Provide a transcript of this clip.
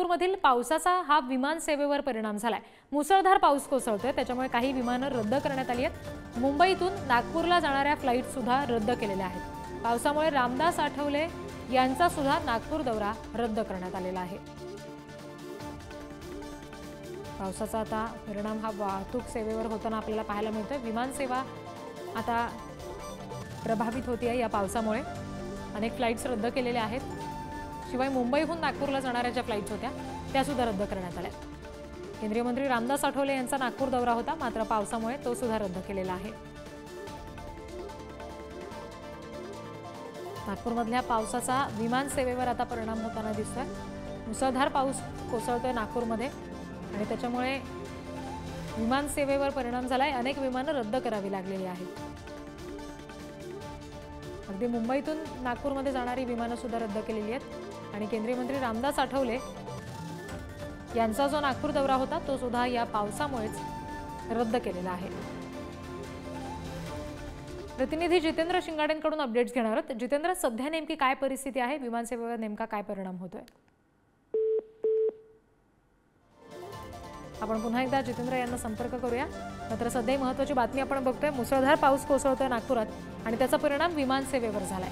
नागपूरमधील पावसाचा हा विमान सेवेवर परिणाम झालाय। मुसळधार पाऊस कोसळतोय, त्याच्यामुळे काही विमानं रद्द करण्यात आली आहेत। मुंबईतून नागपूरला जाणाऱ्या फ्लाइट सुद्धा रद्द केलेल्या आहेत। पावसामुळे रामदास आठवले यांचा सुद्धा नागपूर दौरा रद्द करण्यात आलेला आहे। पावसाचा आता परिणाम हा वाहतूक सेवेवर होताना आपल्याला पाहायला मिळतोय। विमान सेवा आता प्रभावित होतीये या पावसामुळे। अनेक फ्लाइट्स रद्द केलेल्या आहेत। शिवाय मुंबईहून नागपूरला जाणाऱ्या ज्या फ्लाइट्स होत्या त्या सुद्धा रद्द करण्यात आल्या। केंद्रीय मंत्री रामदास आठवले यांचा नागपूर दौरा होता, मात्र पावसामुळे तो सुद्धा रद्द केलेला आहे। नागपूरमधल्या पावसाचा विमान सेवेवर आता परिणाम होताना दिसतोय। मुसळधार पाऊस कोसळतोय नागपूरमध्ये आणि त्याच्यामुळे विमान सेवेवर परिणाम झालाय। अनेक विमानं रद्द करावी लागलेली आहेत। अगदी मुंबईतून नागपूरमध्ये जाणारी विमानं सुद्धा रद्द केलेली आहेत आणि केंद्रीय मंत्री रामदास आठवले यांचा जो नागपूर दौरा होता तो सुद्धा या पावसामुळेच रद्द केलेला आहे। प्रतिनिधी जितेंद्र शिंगाडेंकडून अपडेट्स घेणार आहोत। जितेंद्र, सध्या नेमकी काय परिस्थिती आहे? विमान सेवेवर नेमका काय परिणाम होतोय? आपण पुन्हा एकदा जितेंद्र यांना संपर्क करूया। मात्र सध्या महत्त्वाची बातमी आपण बघतोय, मुसळधार पाऊस कोसळतोय नागपुरात आणि त्याचा परिणाम विमान सेवेवर झालाय।